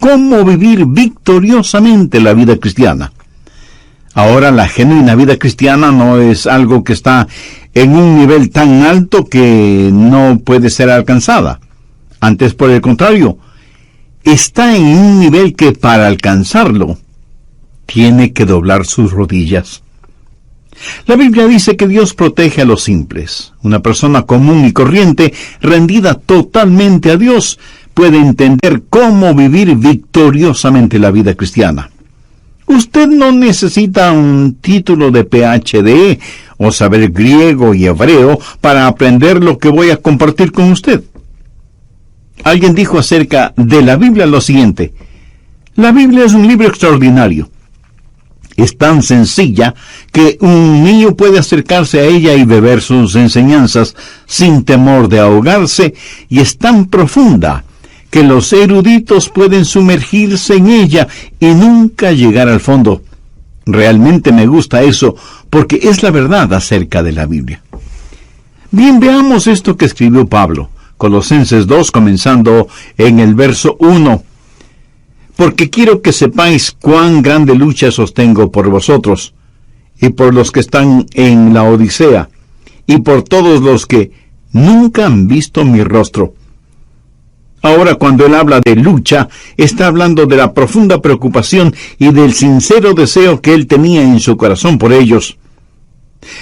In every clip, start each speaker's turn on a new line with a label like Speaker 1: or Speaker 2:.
Speaker 1: cómo vivir victoriosamente la vida cristiana. Ahora, la genuina vida cristiana no es algo que está en un nivel tan alto que no puede ser alcanzada. Antes, por el contrario, está en un nivel que para alcanzarlo tiene que doblar sus rodillas. La Biblia dice que Dios protege a los simples. Una persona común y corriente, rendida totalmente a Dios, puede entender cómo vivir victoriosamente la vida cristiana. Usted no necesita un título de PhD o saber griego y hebreo para aprender lo que voy a compartir con usted. Alguien dijo acerca de la Biblia lo siguiente: la Biblia es un libro extraordinario. Es tan sencilla que un niño puede acercarse a ella y beber sus enseñanzas sin temor de ahogarse, y es tan profunda que los eruditos pueden sumergirse en ella y nunca llegar al fondo. Realmente me gusta eso, porque es la verdad acerca de la Biblia. Bien, veamos esto que escribió Pablo, Colosenses 2, comenzando en el verso 1. Porque quiero que sepáis cuán grande lucha sostengo por vosotros, y por los que están en la Odisea, y por todos los que nunca han visto mi rostro. Ahora, cuando él habla de lucha, está hablando de la profunda preocupación y del sincero deseo que él tenía en su corazón por ellos,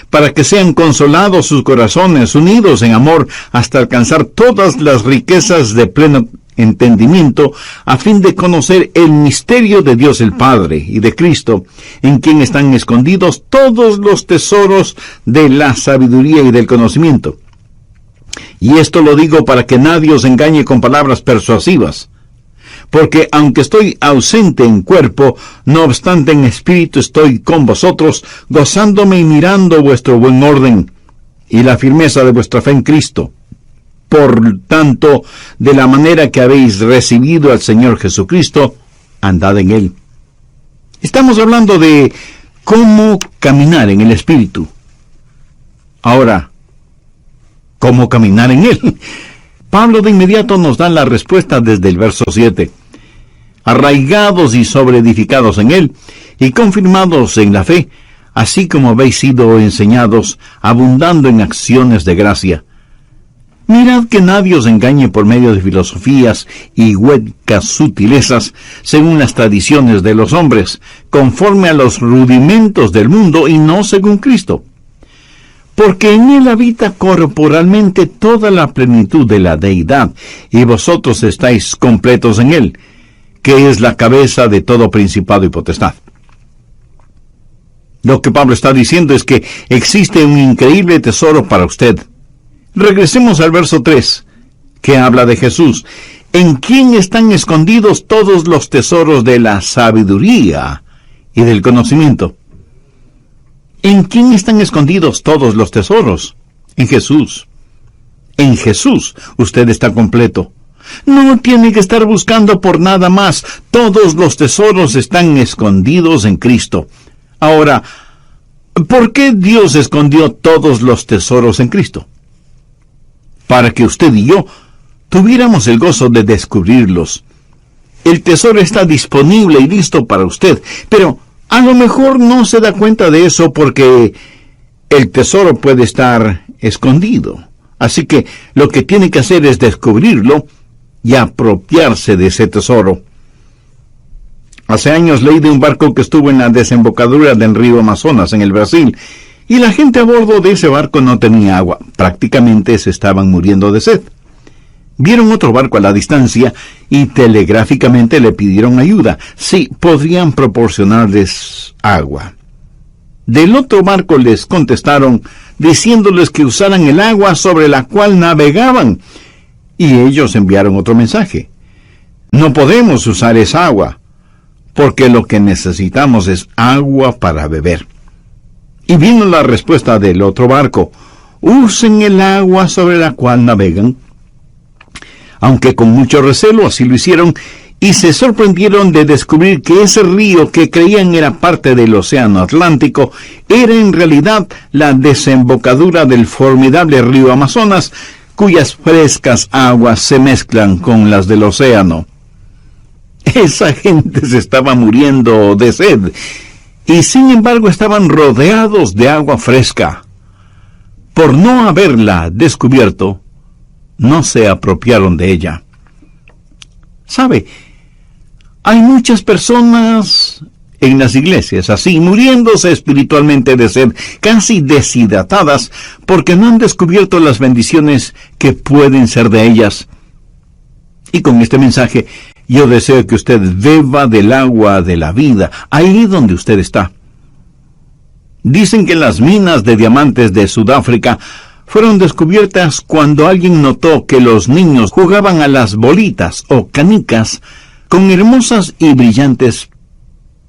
Speaker 1: para que sean consolados sus corazones, unidos en amor, hasta alcanzar todas las riquezas de pleno entendimiento, a fin de conocer el misterio de Dios el Padre y de Cristo, en quien están escondidos todos los tesoros de la sabiduría y del conocimiento. Y esto lo digo para que nadie os engañe con palabras persuasivas, porque aunque estoy ausente en cuerpo, no obstante en espíritu estoy con vosotros, gozándome y mirando vuestro buen orden y la firmeza de vuestra fe en Cristo. Por tanto, de la manera que habéis recibido al Señor Jesucristo, andad en Él. Estamos hablando de cómo caminar en el Espíritu. Ahora, ¿cómo caminar en Él? Pablo de inmediato nos da la respuesta desde el verso 7. Arraigados y sobreedificados en Él, y confirmados en la fe, así como habéis sido enseñados, abundando en acciones de gracia. Mirad que nadie os engañe por medio de filosofías y huecas sutilezas, según las tradiciones de los hombres, conforme a los rudimentos del mundo y no según Cristo. Porque en Él habita corporalmente toda la plenitud de la deidad, y vosotros estáis completos en Él, que es la cabeza de todo principado y potestad. Lo que Pablo está diciendo es que existe un increíble tesoro para usted. Regresemos al verso 3, que habla de Jesús, en quien están escondidos todos los tesoros de la sabiduría y del conocimiento. ¿En quién están escondidos todos los tesoros? En Jesús. En Jesús usted está completo. No tiene que estar buscando por nada más. Todos los tesoros están escondidos en Cristo. Ahora, ¿por qué Dios escondió todos los tesoros en Cristo? Para que usted y yo tuviéramos el gozo de descubrirlos. El tesoro está disponible y listo para usted, pero a lo mejor no se da cuenta de eso porque el tesoro puede estar escondido. Así que lo que tiene que hacer es descubrirlo y apropiarse de ese tesoro. Hace años leí de un barco que estuvo en la desembocadura del río Amazonas, en el Brasil, y la gente a bordo de ese barco no tenía agua. Prácticamente se estaban muriendo de sed. Vieron otro barco a la distancia y telegráficamente le pidieron ayuda. Sí, podrían proporcionarles agua. Del otro barco les contestaron diciéndoles que usaran el agua sobre la cual navegaban. Y ellos enviaron otro mensaje. No podemos usar esa agua, porque lo que necesitamos es agua para beber. Y vino la respuesta del otro barco: usen el agua sobre la cual navegan. Aunque con mucho recelo así lo hicieron, y se sorprendieron de descubrir que ese río que creían era parte del océano Atlántico, era en realidad la desembocadura del formidable río Amazonas, cuyas frescas aguas se mezclan con las del océano. Esa gente se estaba muriendo de sed, y sin embargo estaban rodeados de agua fresca. Por no haberla descubierto, no se apropiaron de ella. ¿Sabe? Hay muchas personas en las iglesias así, muriéndose espiritualmente de sed, casi deshidratadas, porque no han descubierto las bendiciones que pueden ser de ellas. Y con este mensaje, yo deseo que usted beba del agua de la vida, ahí donde usted está. Dicen que las minas de diamantes de Sudáfrica fueron descubiertas cuando alguien notó que los niños jugaban a las bolitas o canicas con hermosas y brillantes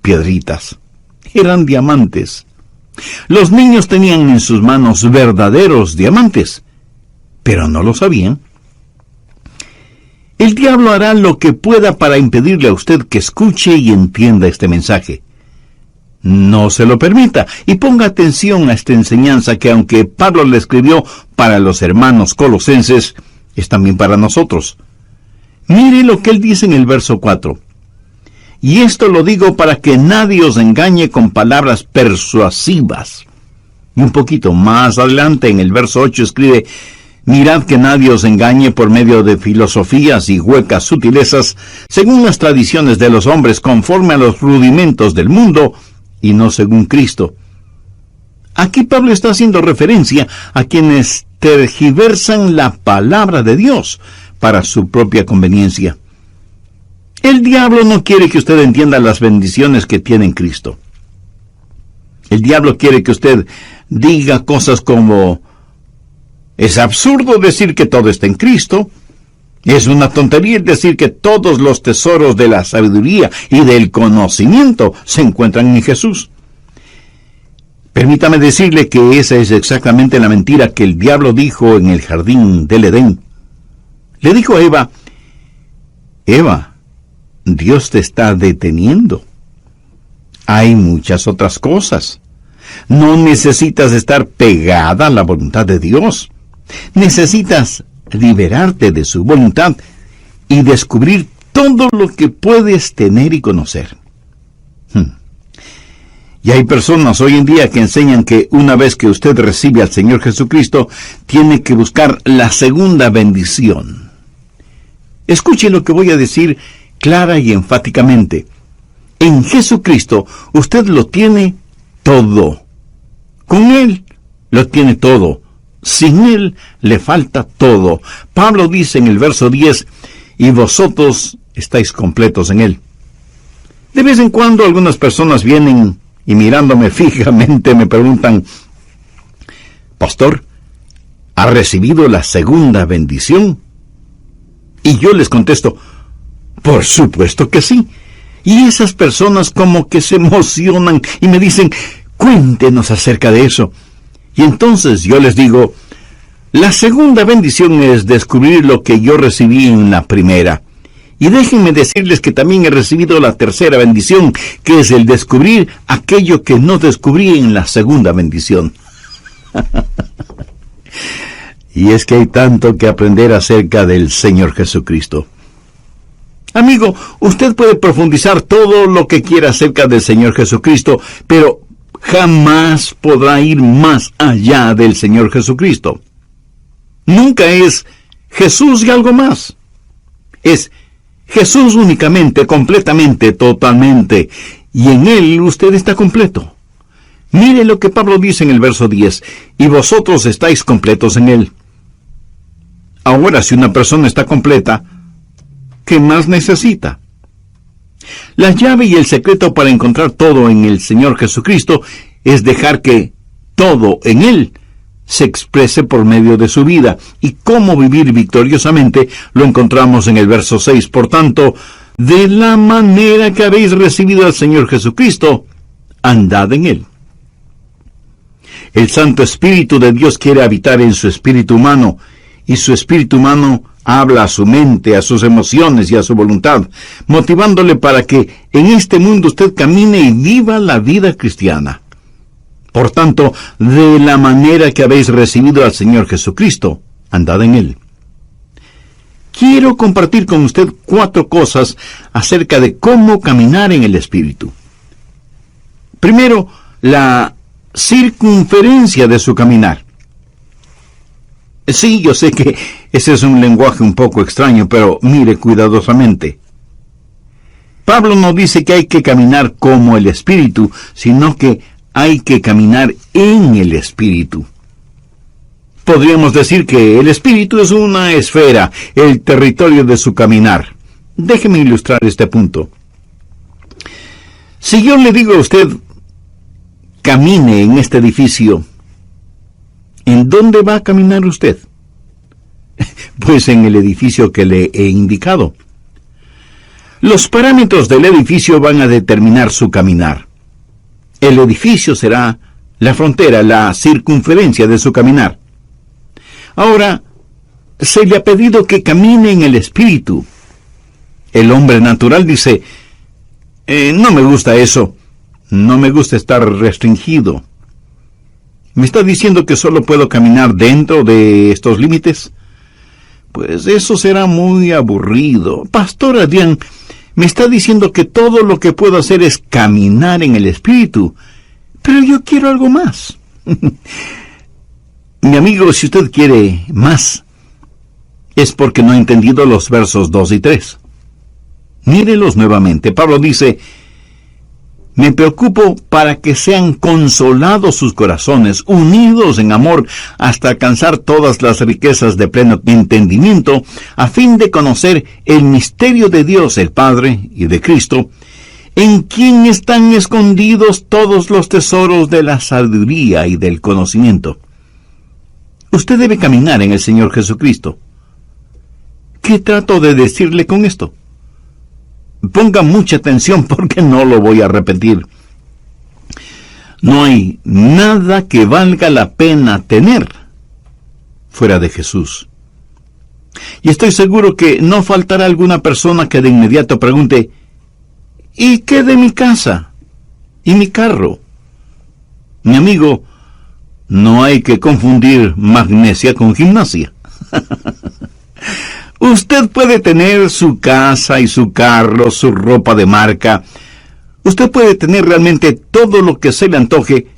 Speaker 1: piedritas. Eran diamantes. Los niños tenían en sus manos verdaderos diamantes, pero no lo sabían. El diablo hará lo que pueda para impedirle a usted que escuche y entienda este mensaje. No se lo permita y ponga atención a esta enseñanza que, aunque Pablo le escribió para los hermanos colosenses, es también para nosotros. Mire lo que él dice en el verso 4. Y esto lo digo para que nadie os engañe con palabras persuasivas. Y un poquito más adelante, en el verso 8, escribe: mirad que nadie os engañe por medio de filosofías y huecas sutilezas, según las tradiciones de los hombres, conforme a los rudimentos del mundo, y no según Cristo. Aquí Pablo está haciendo referencia a quienes tergiversan la palabra de Dios para su propia conveniencia. El diablo no quiere que usted entienda las bendiciones que tiene en Cristo. El diablo quiere que usted diga cosas como: es absurdo decir que todo está en Cristo. Es una tontería decir que todos los tesoros de la sabiduría y del conocimiento se encuentran en Jesús. Permítame decirle que esa es exactamente la mentira que el diablo dijo en el jardín del Edén. Le dijo a Eva: Eva, Dios te está deteniendo. Hay muchas otras cosas. No necesitas estar pegada a la voluntad de Dios. Necesitas liberarte de su voluntad y descubrir todo lo que puedes tener y conocer. Y hay personas hoy en día que enseñan que una vez que usted recibe al Señor Jesucristo, tiene que buscar la segunda bendición. Escuche lo que voy a decir clara y enfáticamente. En Jesucristo usted lo tiene todo. Con Él lo tiene todo. Sin Él le falta todo. Pablo dice en el verso 10, y vosotros estáis completos en Él. De vez en cuando algunas personas vienen y mirándome fijamente me preguntan: Pastor, ¿ha recibido la segunda bendición? Y yo les contesto: por supuesto que sí. Y esas personas como que se emocionan y me dicen: cuéntenos acerca de eso. Y entonces yo les digo: la segunda bendición es descubrir lo que yo recibí en la primera. Y déjenme decirles que también he recibido la tercera bendición, que es el descubrir aquello que no descubrí en la segunda bendición. Y es que hay tanto que aprender acerca del Señor Jesucristo. Amigo, usted puede profundizar todo lo que quiera acerca del Señor Jesucristo, pero jamás podrá ir más allá del Señor Jesucristo. Nunca es Jesús y algo más. Es Jesús únicamente, completamente, totalmente. Y en Él usted está completo. Mire lo que Pablo dice en el verso 10. Y vosotros estáis completos en Él. Ahora, si una persona está completa, ¿qué más necesita? La llave y el secreto para encontrar todo en el Señor Jesucristo es dejar que todo en Él se exprese por medio de su vida. Y cómo vivir victoriosamente lo encontramos en el verso 6. Por tanto, de la manera que habéis recibido al Señor Jesucristo, andad en Él. El Santo Espíritu de Dios quiere habitar en su espíritu humano, y su espíritu humano habla a su mente, a sus emociones y a su voluntad, motivándole para que en este mundo usted camine y viva la vida cristiana. Por tanto, de la manera que habéis recibido al Señor Jesucristo, andad en Él. quiero compartir con usted 4 cosas acerca de cómo caminar en el Espíritu. Primero, la circunferencia de su caminar. Sí, yo sé que ese es un lenguaje un poco extraño, pero mire cuidadosamente. Pablo no dice que hay que caminar como el Espíritu, sino que hay que caminar en el Espíritu. Podríamos decir que el Espíritu es una esfera, el territorio de su caminar. Déjeme ilustrar este punto. Si yo le digo a usted, camine en este edificio, ¿en dónde va a caminar usted? Pues en el edificio que le he indicado. Los parámetros del edificio van a determinar su caminar. El edificio será la frontera, la circunferencia de su caminar. Ahora, se le ha pedido que camine en el Espíritu. El hombre natural dice, no me gusta eso, no me gusta estar restringido. ¿Me está diciendo que solo puedo caminar dentro de estos límites? Pues eso será muy aburrido. Pastor Adrián, me está diciendo que todo lo que puedo hacer es caminar en el Espíritu, pero yo quiero algo más. Mi amigo, si usted quiere más, es porque no ha entendido los versos 2 y 3. Mírelos nuevamente. Pablo dice, me preocupo para que sean consolados sus corazones, unidos en amor, hasta alcanzar todas las riquezas de pleno entendimiento, a fin de conocer el misterio de Dios el Padre y de Cristo, en quien están escondidos todos los tesoros de la sabiduría y del conocimiento. Usted debe caminar en el Señor Jesucristo. ¿Qué trato de decirle con esto? Ponga mucha atención porque no lo voy a repetir. No hay nada que valga la pena tener fuera de Jesús. Y estoy seguro que no faltará alguna persona que de inmediato pregunte, ¿y qué de mi casa? ¿Y mi carro? Mi amigo, no hay que confundir magnesia con gimnasia. Usted puede tener su casa y su carro, su ropa de marca. Usted puede tener realmente todo lo que se le antoje,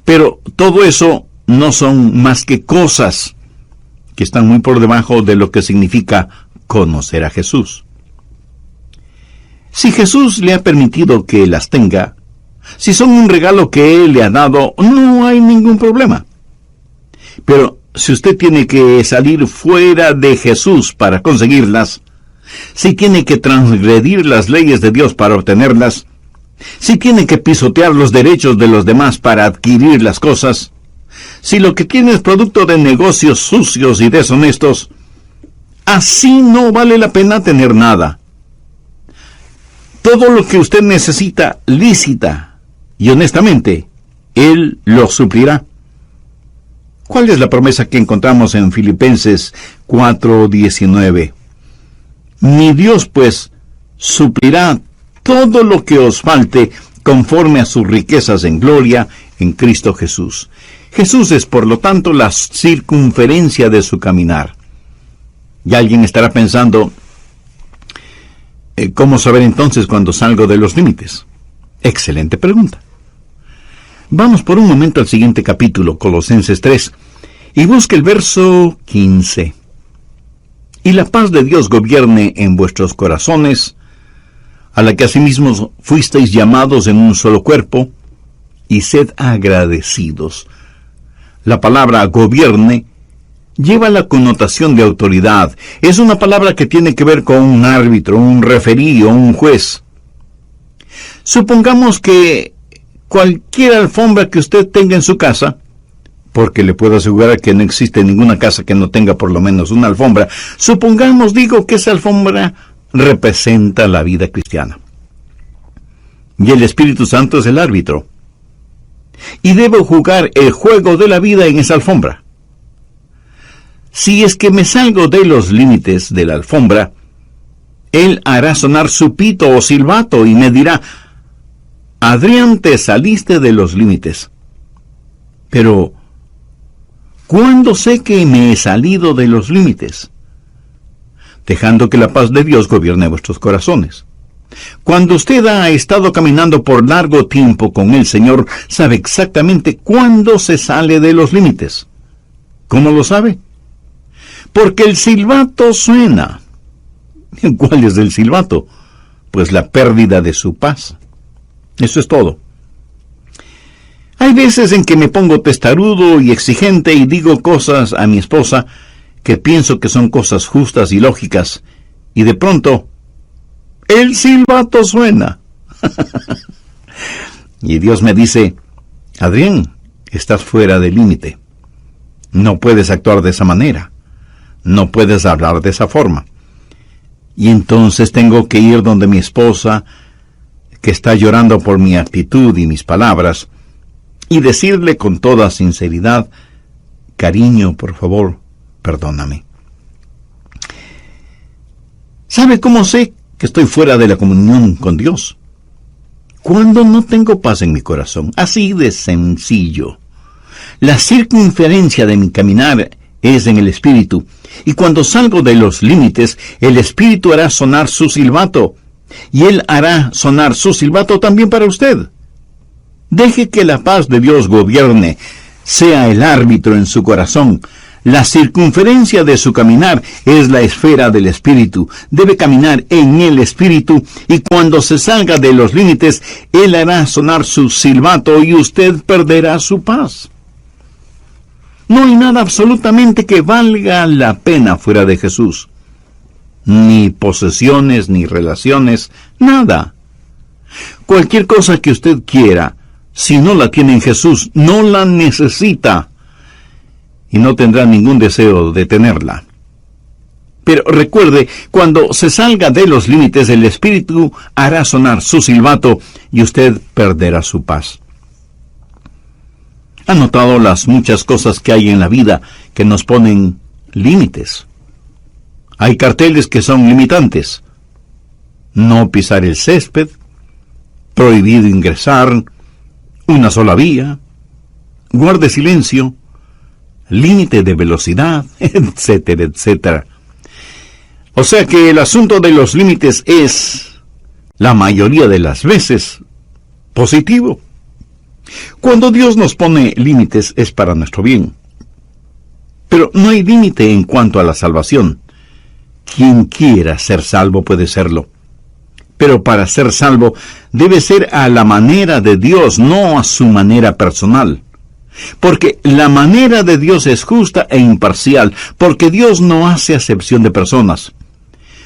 Speaker 1: pero todo eso no son más que cosas que están muy por debajo de lo que significa conocer a Jesús. Si Jesús le ha permitido que las tenga, si son un regalo que Él le ha dado, no hay ningún problema. Pero si usted tiene que salir fuera de Jesús para conseguirlas, si tiene que transgredir las leyes de Dios para obtenerlas, si tiene que pisotear los derechos de los demás para adquirir las cosas, si lo que tiene es producto de negocios sucios y deshonestos, así no vale la pena tener nada. Todo lo que usted necesita lícita y honestamente, Él lo suplirá. ¿Cuál es la promesa que encontramos en Filipenses 4:19? Mi Dios, pues, suplirá todo lo que os falte conforme a sus riquezas en gloria en Cristo Jesús. Jesús es, por lo tanto, la circunferencia de su caminar. Y alguien estará pensando, ¿cómo saber entonces cuando salgo de los límites? Excelente pregunta. Vamos por un momento al siguiente capítulo, Colosenses 3, y busque el verso 15. Y la paz de Dios gobierne en vuestros corazones, a la que asimismo fuisteis llamados en un solo cuerpo, y sed agradecidos. La palabra gobierne lleva la connotación de autoridad. Es una palabra que tiene que ver con un árbitro, un referí o un juez. Supongamos que cualquier alfombra que usted tenga en su casa, porque le puedo asegurar que no existe ninguna casa que no tenga por lo menos una alfombra, supongamos, digo, que esa alfombra representa la vida cristiana. Y el Espíritu Santo es el árbitro. Y debo jugar el juego de la vida en esa alfombra. Si es que me salgo de los límites de la alfombra, Él hará sonar su pito o silbato y me dirá, Adrián, te saliste de los límites. Pero, ¿cuándo sé que me he salido de los límites? dejando que la paz de Dios gobierne vuestros corazones. Cuando usted ha estado caminando por largo tiempo con el Señor, sabe exactamente cuándo se sale de los límites. ¿Cómo lo sabe? Porque el silbato suena. ¿Cuál es el silbato? Pues la pérdida de su paz. Eso es todo. Hay veces en que me pongo testarudo y exigente y digo cosas a mi esposa que pienso que son cosas justas y lógicas, y de pronto el silbato suena. Y Dios me dice: Adrián, estás fuera del límite. No puedes actuar de esa manera. No puedes hablar de esa forma. Y entonces tengo que ir donde mi esposa, que está llorando por mi actitud y mis palabras, y decirle con toda sinceridad: cariño, por favor, perdóname. ¿Sabe cómo sé que estoy fuera de la comunión con Dios? Cuando no tengo paz en mi corazón. Así de sencillo. La circunferencia de mi caminar es en el Espíritu, y cuando salgo de los límites, el Espíritu hará sonar su silbato, y Él hará sonar su silbato también para usted. Deje que la paz de Dios gobierne, sea el árbitro en su corazón. La circunferencia de su caminar es la esfera del Espíritu. Debe caminar en el Espíritu, y cuando se salga de los límites, Él hará sonar su silbato y usted perderá su paz. No hay nada absolutamente que valga la pena fuera de Jesús. Ni posesiones, ni relaciones, nada. Cualquier cosa que usted quiera, si no la tiene en Jesús, no la necesita, y no tendrá ningún deseo de tenerla. Pero recuerde, cuando se salga de los límites, el Espíritu hará sonar su silbato y usted perderá su paz. ¿Ha notado las muchas cosas que hay en la vida que nos ponen límites? Hay carteles que son limitantes. No pisar el césped, prohibido ingresar, una sola vía, guarde silencio, límite de velocidad, etcétera, etcétera. O sea que el asunto de los límites es, la mayoría de las veces, positivo. Cuando Dios nos pone límites es para nuestro bien. Pero no hay límite en cuanto a la salvación. Quien quiera ser salvo puede serlo. Pero para ser salvo debe ser a la manera de Dios, no a su manera personal. Porque la manera de Dios es justa e imparcial, porque Dios no hace acepción de personas.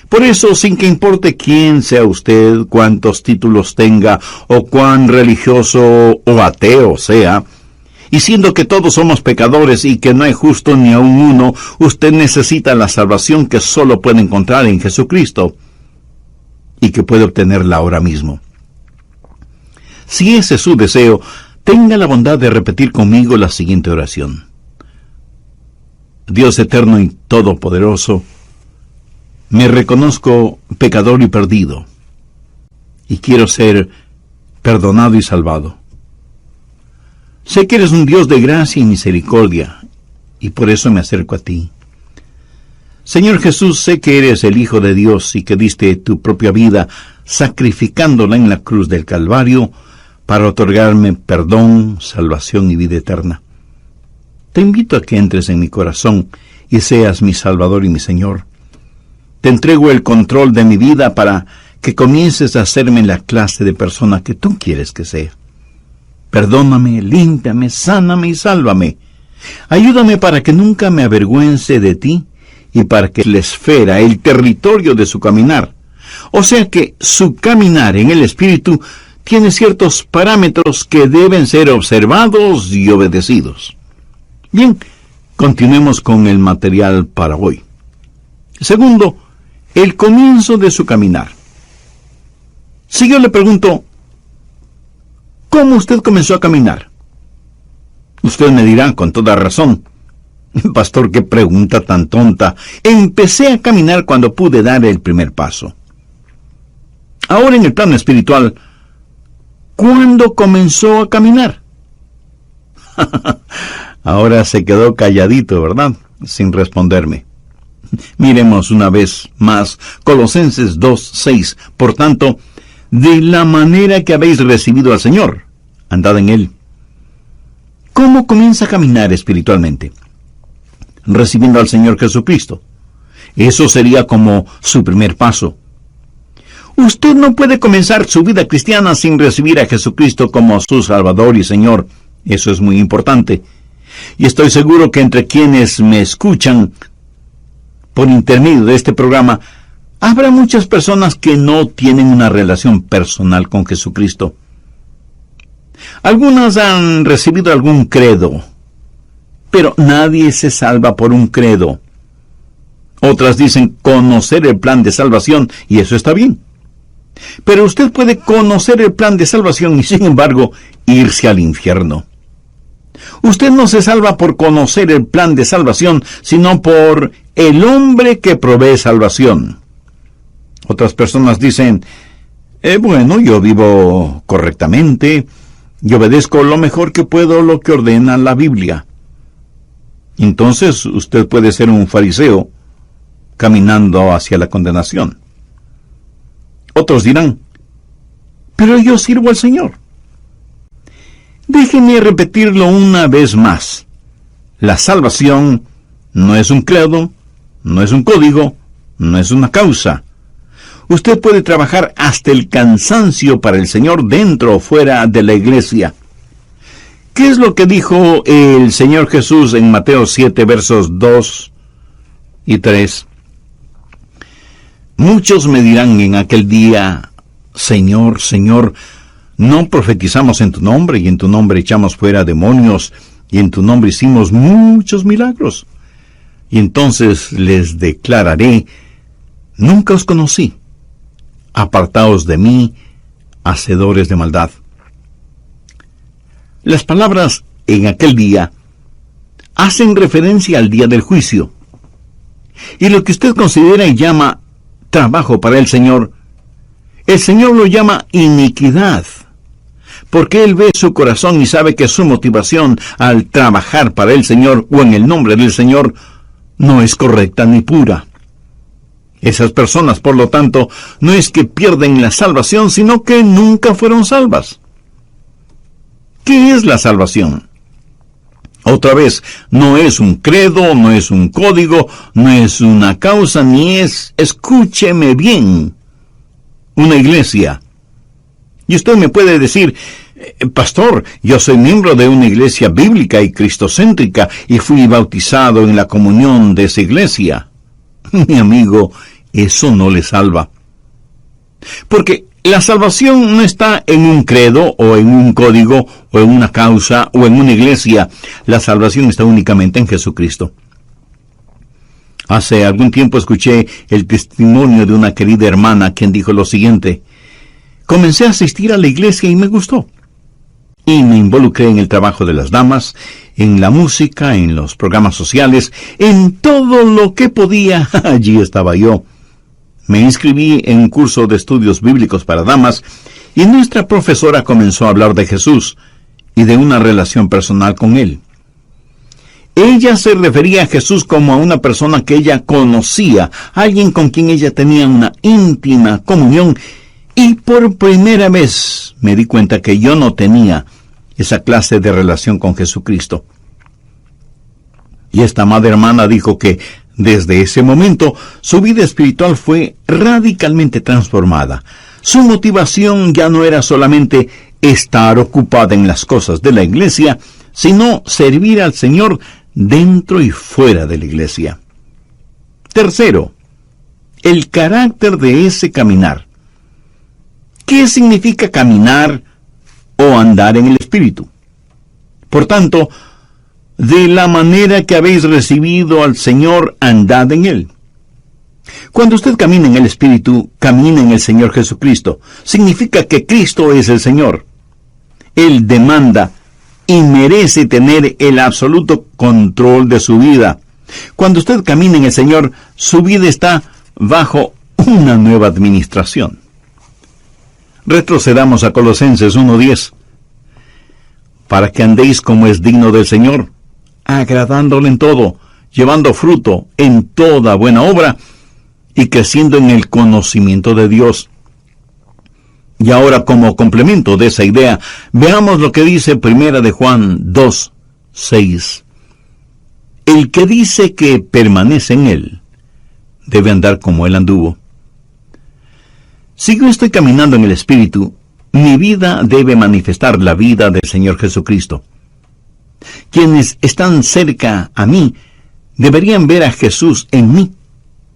Speaker 1: Por eso, sin que importe quién sea usted, cuántos títulos tenga, o cuán religioso o ateo sea, y siendo que todos somos pecadores y que no hay justo ni aun uno, usted necesita la salvación que solo puede encontrar en Jesucristo, y que puede obtenerla ahora mismo. Si ese es su deseo, tenga la bondad de repetir conmigo la siguiente oración. Dios eterno y todopoderoso, me reconozco pecador y perdido, y quiero ser perdonado y salvado. Sé que eres un Dios de gracia y misericordia, y por eso me acerco a ti. Señor Jesús, sé que eres el Hijo de Dios y que diste tu propia vida, sacrificándola en la cruz del Calvario, para otorgarme perdón, salvación y vida eterna. Te invito a que entres en mi corazón y seas mi Salvador y mi Señor. Te entrego el control de mi vida para que comiences a hacerme la clase de persona que tú quieres que sea. Perdóname, límpiame, sáname y sálvame. Ayúdame para que nunca me avergüence de ti y para que la esfera, el territorio de su caminar, o sea que su caminar en el Espíritu, tiene ciertos parámetros que deben ser observados y obedecidos. Bien, continuemos con el material para hoy. Segundo, el comienzo de su caminar. Si yo le pregunto, ¿cómo usted comenzó a caminar? Usted me dirá con toda razón, pastor, qué pregunta tan tonta. Empecé a caminar cuando pude dar el primer paso. Ahora en el plano espiritual, ¿cuándo comenzó a caminar? Ahora se quedó calladito, ¿verdad? Sin responderme. Miremos una vez más Colosenses 2:6. Por tanto, de la manera que habéis recibido al Señor, andad en Él. ¿Cómo comienza a caminar espiritualmente? Recibiendo al Señor Jesucristo. Eso sería como su primer paso. Usted no puede comenzar su vida cristiana sin recibir a Jesucristo como su Salvador y Señor. Eso es muy importante. Y estoy seguro que entre quienes me escuchan por intermedio de este programa, habrá muchas personas que no tienen una relación personal con Jesucristo. Algunas han recibido algún credo, pero nadie se salva por un credo. Otras dicen conocer el plan de salvación, y eso está bien. Pero usted puede conocer el plan de salvación y, sin embargo, irse al infierno. Usted no se salva por conocer el plan de salvación, sino por el hombre que provee salvación. Otras personas dicen, bueno, yo vivo correctamente, y obedezco lo mejor que puedo lo que ordena la Biblia. Entonces usted puede ser un fariseo caminando hacia la condenación. Otros dirán, pero yo sirvo al Señor. Déjenme repetirlo una vez más. La salvación no es un credo, no es un código, no es una causa. Usted puede trabajar hasta el cansancio para el Señor dentro o fuera de la iglesia. ¿Qué es lo que dijo el Señor Jesús en Mateo 7, versos 2 y 3? Muchos me dirán en aquel día, Señor, Señor, ¿no profetizamos en tu nombre, y en tu nombre echamos fuera demonios, y en tu nombre hicimos muchos milagros? Y entonces les declararé, nunca os conocí. Apartaos de mí, hacedores de maldad. Las palabras en aquel día hacen referencia al día del juicio. Y lo que usted considera y llama trabajo para el Señor lo llama iniquidad, porque Él ve su corazón y sabe que su motivación al trabajar para el Señor o en el nombre del Señor no es correcta ni pura. Esas personas, por lo tanto, no es que pierden la salvación, sino que nunca fueron salvas. ¿Qué es la salvación? Otra vez, no es un credo, no es un código, no es una causa, ni es, escúcheme bien, una iglesia. Y usted me puede decir, pastor, yo soy miembro de una iglesia bíblica y cristocéntrica y fui bautizado en la comunión de esa iglesia. Mi amigo, eso no le salva. Porque la salvación no está en un credo o en un código o en una causa o en una iglesia. La salvación está únicamente en Jesucristo. Hace algún tiempo escuché el testimonio de una querida hermana quien dijo lo siguiente: comencé a asistir a la iglesia y me gustó. Y me involucré en el trabajo de las damas, en la música, en los programas sociales, en todo lo que podía. Allí estaba yo. Me inscribí en un curso de estudios bíblicos para damas y nuestra profesora comenzó a hablar de Jesús y de una relación personal con Él. Ella se refería a Jesús como a una persona que ella conocía, alguien con quien ella tenía una íntima comunión, y por primera vez me di cuenta que yo no tenía esa clase de relación con Jesucristo. Y esta amada hermana dijo que desde ese momento su vida espiritual fue radicalmente transformada. Su motivación ya no era solamente estar ocupada en las cosas de la iglesia, sino servir al Señor dentro y fuera de la iglesia. Tercero, el carácter de ese caminar. ¿Qué significa caminar o andar en el Espíritu? Por tanto, de la manera que habéis recibido al Señor, andad en Él. Cuando usted camina en el Espíritu, camina en el Señor Jesucristo. Significa que Cristo es el Señor. Él demanda y merece tener el absoluto control de su vida. Cuando usted camina en el Señor, su vida está bajo una nueva administración. Retrocedamos a Colosenses 1:10. Para que andéis como es digno del Señor, agradándole en todo, llevando fruto en toda buena obra y creciendo en el conocimiento de Dios. Y ahora, como complemento de esa idea, veamos lo que dice 1 de Juan 2, 6. El que dice que permanece en él, debe andar como él anduvo. Si yo estoy caminando en el Espíritu, mi vida debe manifestar la vida del Señor Jesucristo. Quienes están cerca a mí deberían ver a Jesús en mí.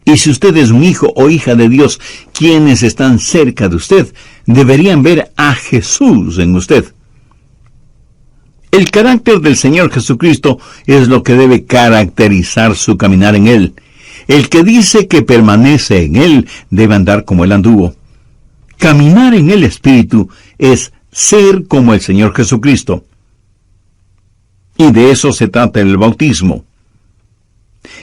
Speaker 1: Y si usted es un hijo o hija de Dios, quienes están cerca de usted deberían ver a Jesús en usted. El carácter del Señor Jesucristo es lo que debe caracterizar su caminar en Él. El que dice que permanece en Él debe andar como Él anduvo. Caminar en el Espíritu es ser como el Señor Jesucristo. Y de eso se trata el bautismo.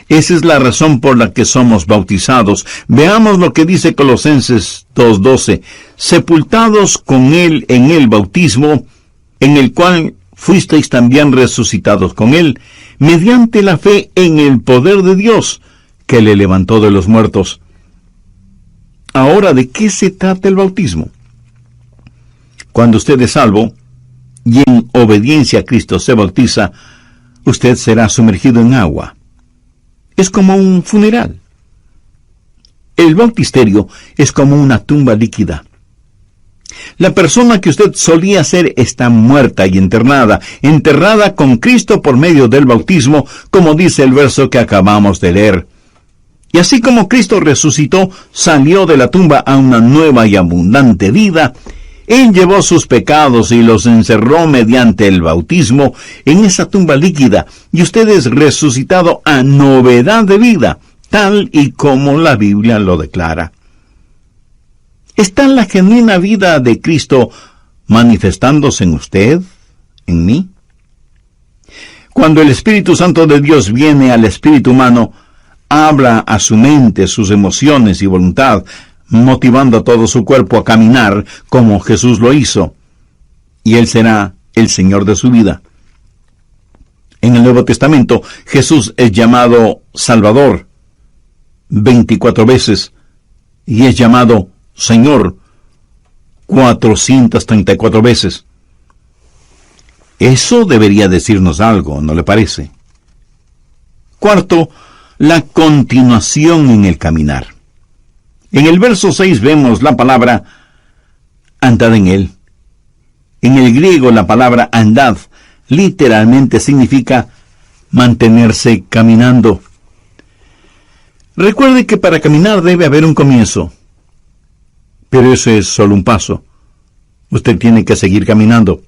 Speaker 1: Esa es la razón por la que somos bautizados. Veamos lo que dice Colosenses 2:12. Sepultados con Él en el bautismo, en el cual fuisteis también resucitados con Él, mediante la fe en el poder de Dios, que le levantó de los muertos. Ahora, ¿de qué se trata el bautismo? Cuando usted es salvo, y en obediencia a Cristo se bautiza, usted será sumergido en agua. Es como un funeral. El bautisterio es como una tumba líquida. La persona que usted solía ser está muerta y enterrada con Cristo por medio del bautismo, como dice el verso que acabamos de leer. Y así como Cristo resucitó, salió de la tumba a una nueva y abundante vida, Él llevó sus pecados y los encerró mediante el bautismo en esa tumba líquida, y usted es resucitado a novedad de vida, tal y como la Biblia lo declara. ¿Está la genuina vida de Cristo manifestándose en usted, en mí? Cuando el Espíritu Santo de Dios viene al espíritu humano, habla a su mente, sus emociones y voluntad, motivando a todo su cuerpo a caminar como Jesús lo hizo, y Él será el Señor de su vida. En el Nuevo Testamento, Jesús es llamado Salvador 24 veces, y es llamado Señor 434 veces. Eso debería decirnos algo, ¿no le parece? Cuarto, la continuación en el caminar. En el verso 6 vemos la palabra andad en él. En el griego la palabra andad literalmente significa mantenerse caminando. Recuerde que para caminar debe haber un comienzo, pero eso es solo un paso. Usted tiene que seguir caminando.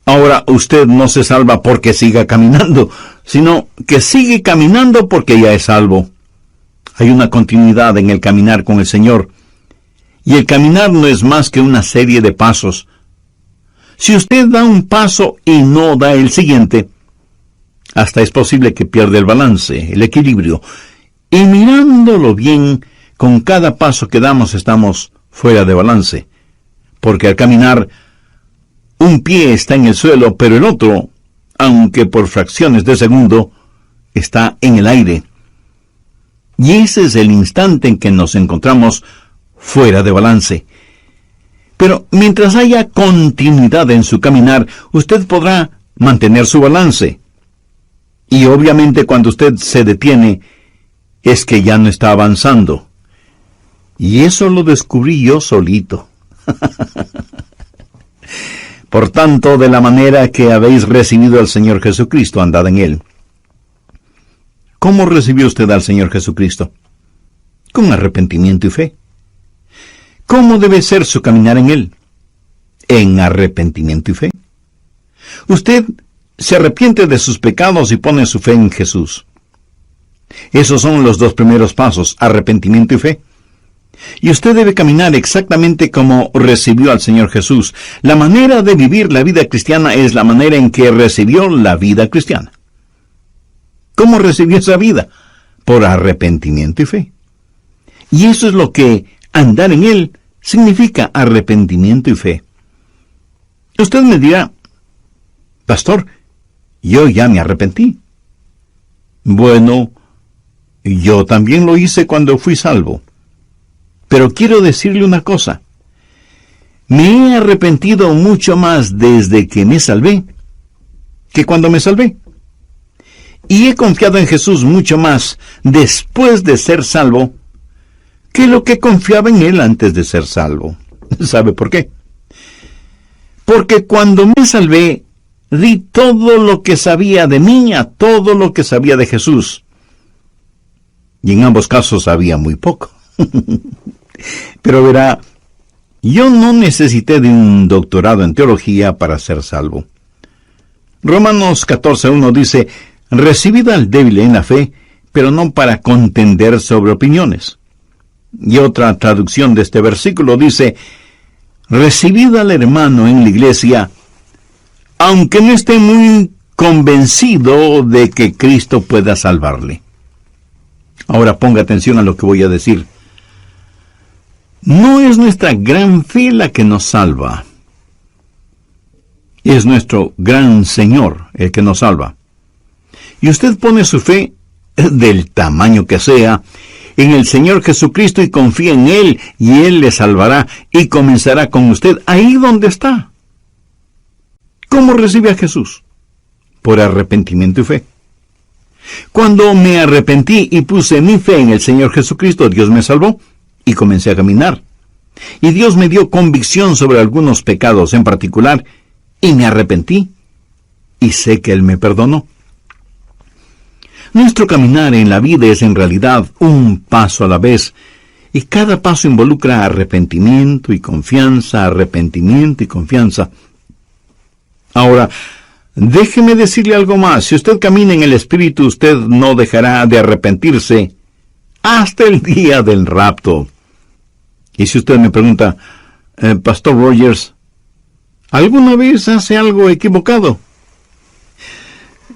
Speaker 1: Ahora, usted no se salva porque siga caminando, sino que sigue caminando porque ya es salvo. Hay una continuidad en el caminar con el Señor. Y el caminar no es más que una serie de pasos. Si usted da un paso y no da el siguiente, hasta es posible que pierda el balance, el equilibrio. Y mirándolo bien, con cada paso que damos estamos fuera de balance. Porque al caminar, un pie está en el suelo, pero el otro, aunque por fracciones de segundo, está en el aire. Y ese es el instante en que nos encontramos fuera de balance. Pero mientras haya continuidad en su caminar, usted podrá mantener su balance. Y obviamente cuando usted se detiene, es que ya no está avanzando. Y eso lo descubrí yo solito. Por tanto, de la manera que habéis recibido al Señor Jesucristo, andad en Él. ¿Cómo recibió usted al Señor Jesucristo? Con arrepentimiento y fe. ¿Cómo debe ser su caminar en Él? En arrepentimiento y fe. Usted se arrepiente de sus pecados y pone su fe en Jesús. Esos son los dos primeros pasos, arrepentimiento y fe. Y usted debe caminar exactamente como recibió al Señor Jesús. La manera de vivir la vida cristiana es la manera en que recibió la vida cristiana. ¿Cómo recibió esa vida? Por arrepentimiento y fe. Y eso es lo que andar en Él significa, arrepentimiento y fe. Usted me dirá, pastor, yo ya me arrepentí. Bueno, yo también lo hice cuando fui salvo. Pero quiero decirle una cosa. Me he arrepentido mucho más desde que me salvé que cuando me salvé. Y he confiado en Jesús mucho más después de ser salvo que lo que confiaba en Él antes de ser salvo. ¿Sabe por qué? Porque cuando me salvé, di todo lo que sabía de mí a todo lo que sabía de Jesús. Y en ambos casos sabía muy poco. Pero verá, yo no necesité de un doctorado en teología para ser salvo. Romanos 14:1 dice, recibid al débil en la fe, pero no para contender sobre opiniones. Y otra traducción de este versículo dice, recibid al hermano en la iglesia, aunque no esté muy convencido de que Cristo pueda salvarle. Ahora ponga atención a lo que voy a decir. No es nuestra gran fe la que nos salva. Es nuestro gran Señor el que nos salva. Y usted pone su fe, del tamaño que sea, en el Señor Jesucristo y confía en Él, y Él le salvará y comenzará con usted ahí donde está. ¿Cómo recibe a Jesús? Por arrepentimiento y fe. Cuando me arrepentí y puse mi fe en el Señor Jesucristo, Dios me salvó y comencé a caminar. Y Dios me dio convicción sobre algunos pecados en particular, y me arrepentí, y sé que Él me perdonó. Nuestro caminar en la vida es en realidad un paso a la vez, y cada paso involucra arrepentimiento y confianza, arrepentimiento y confianza. Ahora, déjeme decirle algo más. Si usted camina en el Espíritu, usted no dejará de arrepentirse hasta el día del rapto. Y si usted me pregunta, Pastor Rogers, ¿alguna vez hace algo equivocado?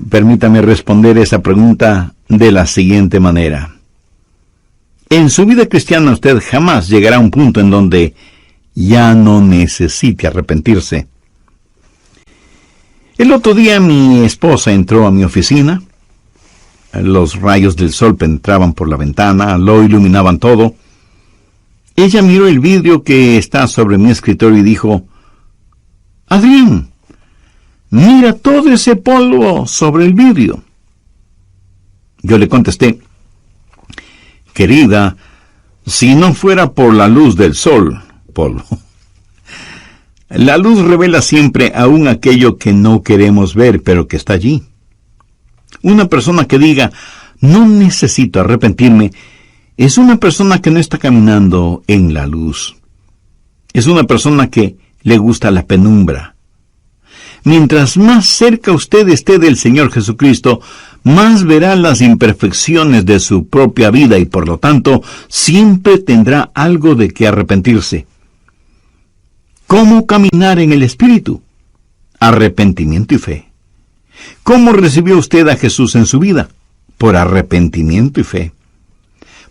Speaker 1: Permítame responder esa pregunta de la siguiente manera. En su vida cristiana usted jamás llegará a un punto en donde ya no necesite arrepentirse. El otro día mi esposa entró a mi oficina. Los rayos del sol penetraban por la ventana, lo iluminaban todo. Ella miró el vidrio que está sobre mi escritorio y dijo, Adrián, mira todo ese polvo sobre el vidrio. Yo le contesté, querida, si no fuera por la luz del sol, polvo. La luz revela siempre aún aquello que no queremos ver, pero que está allí. Una persona que diga, no necesito arrepentirme, es una persona que no está caminando en la luz. Es una persona que le gusta la penumbra. Mientras más cerca usted esté del Señor Jesucristo, más verá las imperfecciones de su propia vida y por lo tanto siempre tendrá algo de qué arrepentirse. ¿Cómo caminar en el Espíritu? Arrepentimiento y fe. ¿Cómo recibió usted a Jesús en su vida? Por arrepentimiento y fe.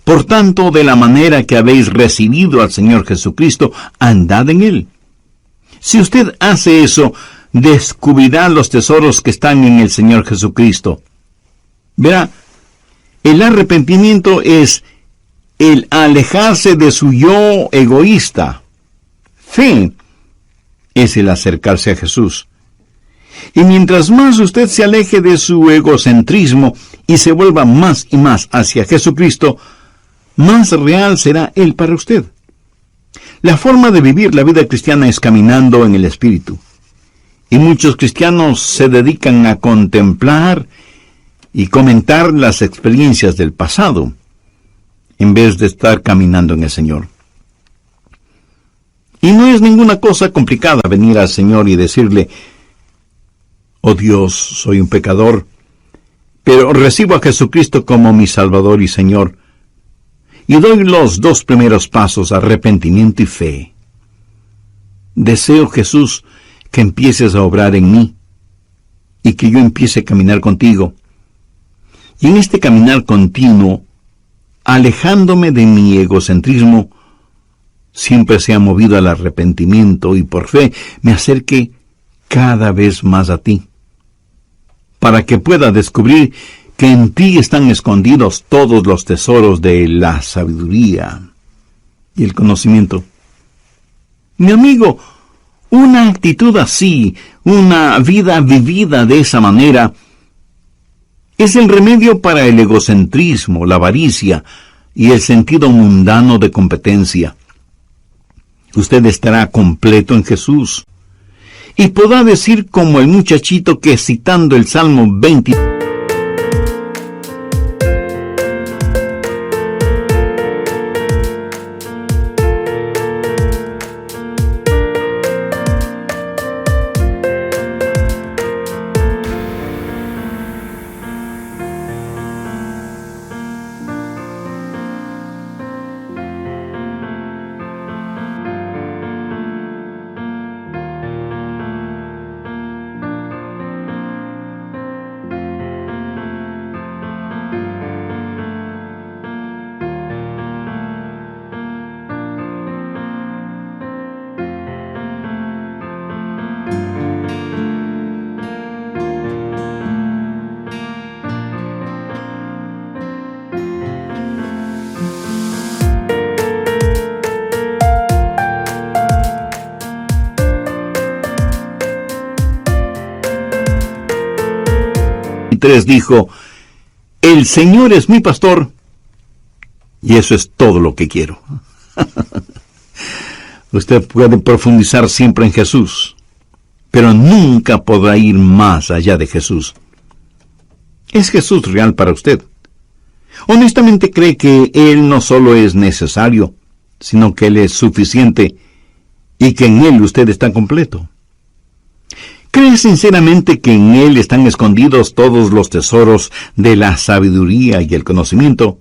Speaker 1: Por tanto, de la manera que habéis recibido al Señor Jesucristo, andad en Él. Si usted hace eso, descubrirá los tesoros que están en el Señor Jesucristo. Verá, el arrepentimiento es el alejarse de su yo egoísta. Fe es el acercarse a Jesús. Y mientras más usted se aleje de su egocentrismo y se vuelva más y más hacia Jesucristo, más real será Él para usted. La forma de vivir la vida cristiana es caminando en el Espíritu. Y muchos cristianos se dedican a contemplar y comentar las experiencias del pasado, en vez de estar caminando en el Señor. Y no es ninguna cosa complicada venir al Señor y decirle, oh Dios, soy un pecador, pero recibo a Jesucristo como mi Salvador y Señor, y doy los 2 primeros pasos, arrepentimiento y fe. Deseo, Jesús, que empieces a obrar en mí, y que yo empiece a caminar contigo. Y en este caminar continuo, alejándome de mi egocentrismo, siempre sea movido al arrepentimiento y por fe me acerque cada vez más a ti, para que pueda descubrir que en ti están escondidos todos los tesoros de la sabiduría y el conocimiento. Mi amigo, una actitud así, una vida vivida de esa manera, es el remedio para el egocentrismo, la avaricia y el sentido mundano de competencia. Usted estará completo en Jesús y podrá decir como el muchachito que, citando el Salmo 20, dijo: el Señor es mi pastor, y eso es todo lo que quiero. Usted puede profundizar siempre en Jesús, pero nunca podrá ir más allá de Jesús. ¿Es Jesús real para usted? Honestamente cree que Él no solo es necesario, sino que Él es suficiente y que en Él usted está completo. ¿Cree sinceramente que en Él están escondidos todos los tesoros de la sabiduría y el conocimiento?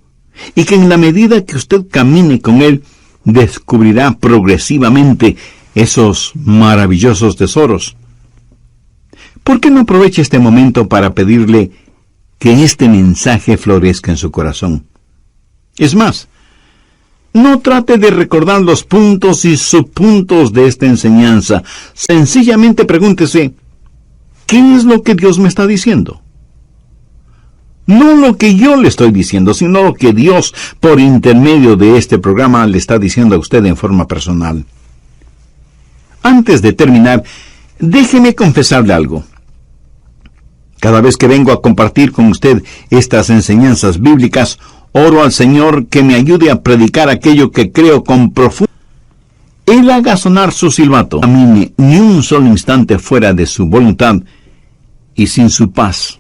Speaker 1: Y que en la medida que usted camine con Él, descubrirá progresivamente esos maravillosos tesoros. ¿Por qué no aprovecha este momento para pedirle que este mensaje florezca en su corazón? Es más, no trate de recordar los puntos y subpuntos de esta enseñanza. Sencillamente pregúntese: ¿qué es lo que Dios me está diciendo? No lo que yo le estoy diciendo, sino lo que Dios, por intermedio de este programa, le está diciendo a usted en forma personal. Antes de terminar, déjeme confesarle algo. Cada vez que vengo a compartir con usted estas enseñanzas bíblicas, oro al Señor que me ayude a predicar aquello que creo con profundo. Él haga sonar su silbato, no camine ni un solo instante fuera de su voluntad y sin su paz,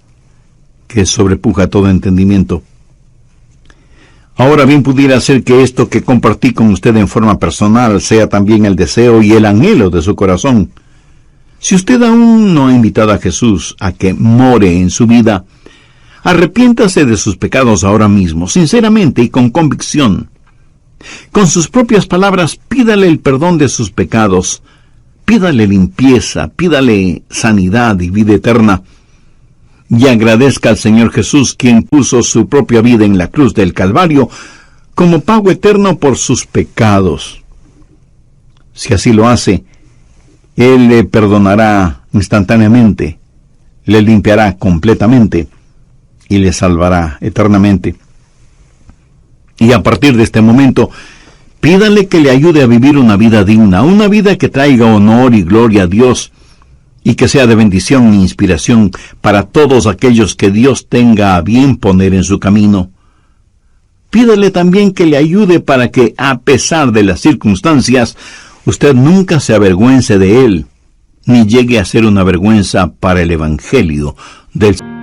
Speaker 1: que sobrepuja todo entendimiento. Ahora bien, pudiera ser que esto que compartí con usted en forma personal sea también el deseo y el anhelo de su corazón. Si usted aún no ha invitado a Jesús a que more en su vida, arrepiéntase de sus pecados ahora mismo, sinceramente y con convicción. Con sus propias palabras, pídale el perdón de sus pecados, pídale limpieza, pídale sanidad y vida eterna, y agradezca al Señor Jesús, quien puso su propia vida en la cruz del Calvario como pago eterno por sus pecados. Si así lo hace, Él le perdonará instantáneamente, le limpiará completamente y le salvará eternamente. Y a partir de este momento, pídale que le ayude a vivir una vida digna, una vida que traiga honor y gloria a Dios, y que sea de bendición e inspiración para todos aquellos que Dios tenga a bien poner en su camino. Pídale también que le ayude para que, a pesar de las circunstancias, usted nunca se avergüence de Él, ni llegue a ser una vergüenza para el Evangelio del Señor.